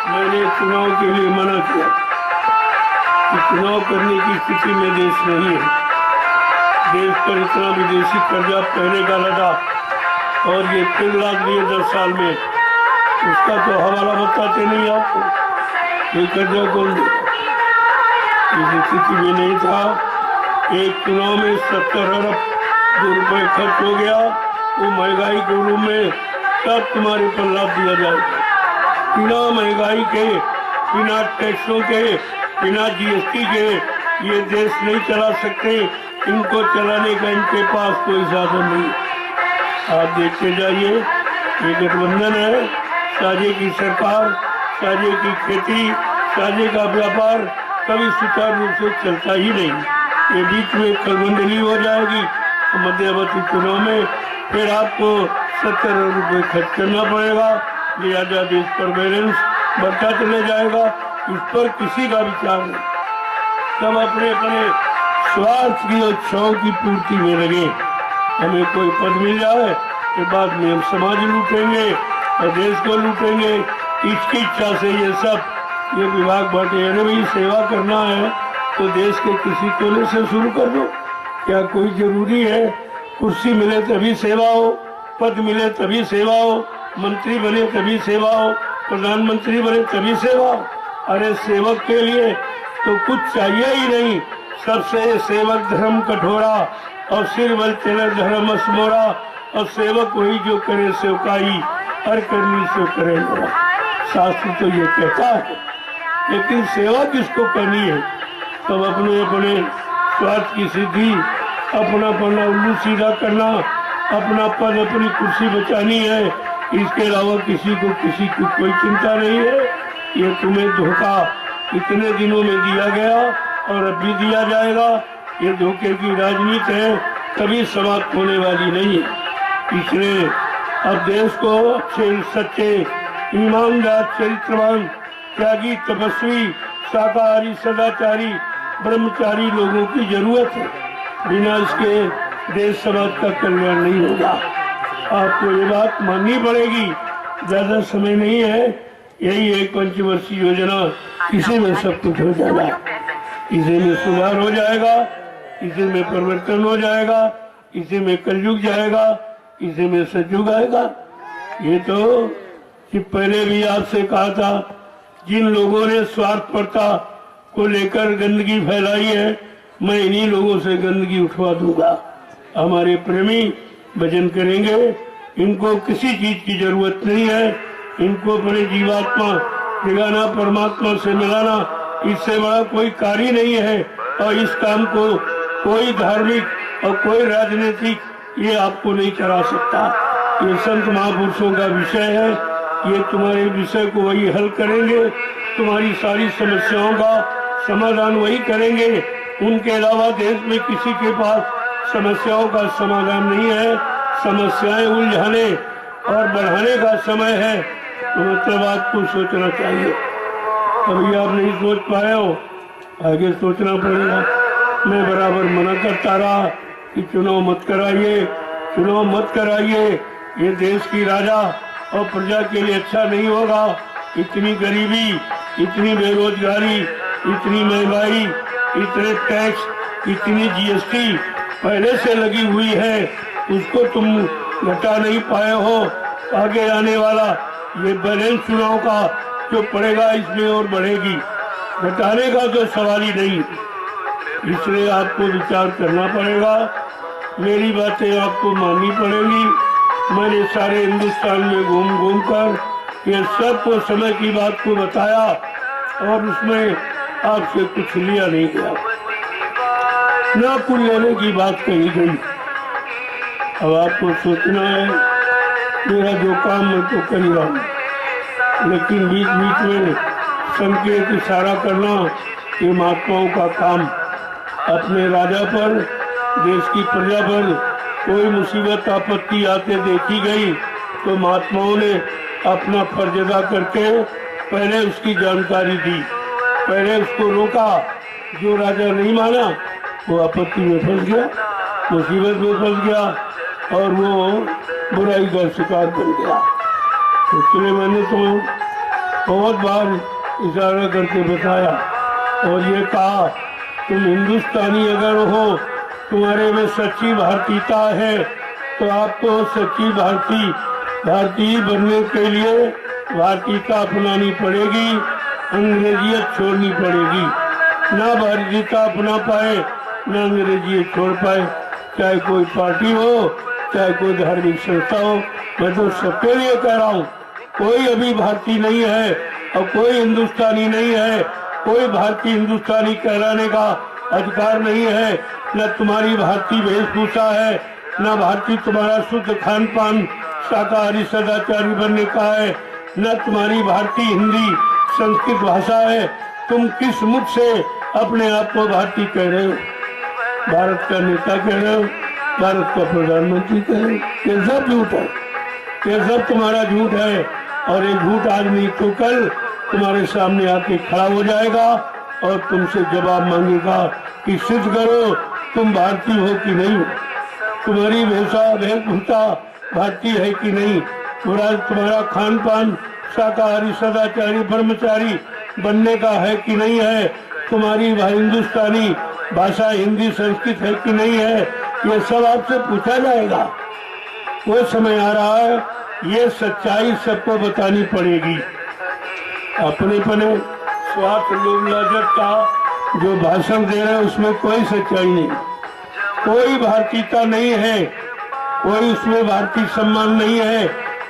मैंने चुनाव के लिए मना किया कि चुनाव करने की स्थिति में देश नहीं है। देश पर इतना विदेशी कर्जा पहले का लगा और ये 3 लाख दिए 10 साल में, उसका तो हवाला बताते नहीं आपको। ये कर्जा कौन देगा? इस स्थिति में नहीं था। एक चुनाव में 70 अरब रुपए खर्च हो गया। वो महंगाई के रूप में सब तुम्हारे पर लाभ दिया जाएगा। बिना महंगाई के, बिना टैक्सों के, बिना जीएसटी के ये देश नहीं चला सकते। इनको चलाने का इनके पास कोई साधन नहीं। आप देखते जाइए, ये गठबंधन है, साझे की सरकार, साझे की खेती, साझे का व्यापार कभी सुचारू रूप से चलता ही नहीं। ये बीच में खलबंदली हो जाएगी मध्यवर्ती चुनाव में, फिर आपको 70 अरब रुपये खर्च करना पड़ेगा। लिहाजा देश पर बैलेंस बढ़ता चले जाएगा। इस पर किसी का विचार नहीं। सब अपने अपने स्वार्थ की और इच्छाओं की पूर्ति में लगे। हमें कोई पद मिल जाए तो बाद में हम समाज लूटेंगे और देश को लूटेंगे। इसकी इच्छा से ये सब ये विभाग बांटे। अरे भाई, सेवा करना है तो देश के किसी कोने से शुरू कर दो। क्या कोई जरूरी है कुर्सी मिले तभी सेवा हो, पद मिले तभी सेवा हो, मंत्री बने तभी सेवा हो, प्रधानमंत्री बने तभी सेवा हो? अरे सेवक के लिए तो कुछ चाहिए ही नहीं। सबसे सेवक धर्म कठोरा और सिर बल चले धर्म असमोरा। और सेवक वही जो करे सेवकाई, हर करनी सो करे मोरा। शास्त्र तो ये कहता है, लेकिन सेवा किसको करनी है? तब अपने अपने स्वार्थ की सिद्धि, अपना पन्ना उल्लू सीधा करना, अपना पद अपनी कुर्सी बचानी है। इसके अलावा किसी को किसी की कोई चिंता नहीं है। ये तुम्हें धोखा इतने दिनों में दिया गया और अब भी दिया जाएगा। ये धोखे की राजनीति है, कभी समाप्त होने वाली नहीं है। इसलिए अब देश को अच्छे, सच्चे, ईमानदार, चरित्रवान, त्यागी, तपस्वी, शाकाहारी, सदाचारी, ब्रह्मचारी लोगों की जरूरत है। बिना इसके देश समाज का कल्याण नहीं होगा। आपको ये बात माननी पड़ेगी। ज्यादा समय नहीं है, यही एक पंचवर्षीय योजना, इसी में सब कुछ हो जाएगा। इसी में सुधार हो जाएगा, इसी में परिवर्तन हो जाएगा, इसी में कलयुग जाएगा, इसी में सतयुग आएगा। ये तो कि पहले भी आपसे कहा था, जिन लोगों ने स्वार्थपरता को लेकर गंदगी फैलाई है, मैं इन्हीं लोगों से गंदगी उठवा दूंगा। हमारे प्रेमी भजन करेंगे, इनको किसी चीज की जरूरत नहीं है। इनको अपने जीवात्मा जगाना, परमात्मा से मिलाना, इससे बड़ा कोई कार्य नहीं है। और इस काम को कोई धार्मिक और कोई राजनीतिक ये आपको नहीं करा सकता। ये संत महापुरुषों का विषय है। ये तुम्हारे विषय को वही हल करेंगे, तुम्हारी सारी समस्याओं का समाधान वही करेंगे। उनके अलावा देश में किसी के पास समस्याओं का समाधान नहीं है। समस्याएं उलझाने और बढ़ाने का समय है, तो मतलब आपको सोचना चाहिए। अभी आप नहीं सोच पाए हो, आगे सोचना पड़ेगा। मैं बराबर मना करता रहा कि चुनाव मत कराइए, चुनाव मत कराइए, ये देश की राजा और प्रजा के लिए अच्छा नहीं होगा। इतनी गरीबी, इतनी बेरोजगारी, इतनी महंगाई, इतने टैक्स, इतनी जीएसटी पहले से लगी हुई है, उसको तुम घटा नहीं पाए हो। आगे आने वाला ये बैलेंस चुनाव का जो पड़ेगा, इसमें और बढ़ेगी। घटाने का तो सवाल ही नहीं। इसलिए आपको विचार करना पड़ेगा, मेरी बातें आपको माननी पड़ेगी। मैंने सारे हिंदुस्तान में घूम घूम कर ये सबको समय की बात को बताया और उसमें आपसे कुछ लिया नहीं गया, ना कुछ लेने की बात कही गई। अब आपको सोचना है, मेरा जो काम मैं तो कर ही रहा हूँ, लेकिन बीच बीच में संकेत इशारा करना ये महात्माओं का काम। अपने राजा पर, देश की प्रजा पर कोई मुसीबत आपत्ति आते देखी गई तो महात्माओं ने अपना फर्ज अदा करके पहले उसकी जानकारी दी, पहले उसको रोका। जो राजा नहीं माना वो आपत्ति में फंस गया, मुसीबत में फंस गया और वो बुराई का शिकार बन गया। इसलिए मैंने तो बहुत बार इशारा करके बताया और ये कहा तुम हिंदुस्तानी अगर हो, तुम्हारे में सच्ची भारतीयता है तो आपको सच्ची भारतीय बनने के लिए भारतीयता अपनानी पड़ेगी, अंग्रेजियत छोड़नी पड़ेगी। ना भारतीयता अपना पाए ना अंग्रेजियत छोड़ पाए, चाहे कोई पार्टी हो चाहे कोई धार्मिक संस्था हो। मैं तो सबके लिए कह रहा हूँ, कोई अभी भारतीय नहीं है और कोई हिंदुस्तानी नहीं है, कोई भारतीय हिंदुस्तानी कहलाने का अधिकार नहीं है। न तुम्हारी भारतीय वेशभूषा है, न भारतीय तुम्हारा शुद्ध खान पान शाकाहारी सदाचारी बनने का है, न तुम्हारी भारतीय हिंदी संस्कृत भाषा है। तुम किस मुख से अपने आप को भारतीय कह रहे हो? भारत का नेता कह रहे हो, भारत का प्रधानमंत्री कह रहे हो। ये सब झूठ है, ये सब तुम्हारा झूठ है। और ये झूठ आज नहीं तो कल तुम्हारे सामने आके खड़ा हो जाएगा और तुमसे जवाब मांगेगा कि सिद्ध करो तुम भारतीय हो कि नहीं, तुम्हारी वेशभूषा भारतीय है कि नहीं, तुम्हारा खान पान शाकाहारी सदाचारी ब्रह्मचारी बनने का है कि नहीं है, तुम्हारी हिंदुस्तानी भाषा हिंदी संस्कृत है कि नहीं है। ये सब आपसे पूछा जाएगा। वो समय आ रहा है, ये सच्चाई सबको बतानी पड़ेगी। अपने स्वार्थ लोभ लालच का जो भाषण दे रहे हैं उसमें कोई सच्चाई नहीं, कोई भारतीयता नहीं है, कोई उसमें भारतीय सम्मान नहीं है,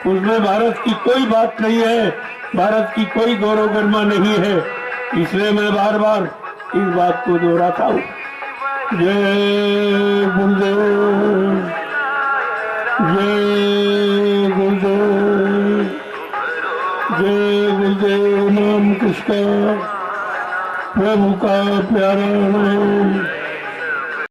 उसमें भारत की कोई बात नहीं है, भारत की कोई गौरव गरिमा नहीं है। इसलिए मैं बार बार इस बात को दोहराता हूँ। जय गुरुदेव, जय गुरुदेव, जय गुरुदेव। नाम किसका? प्रभु का प्यारा नाम।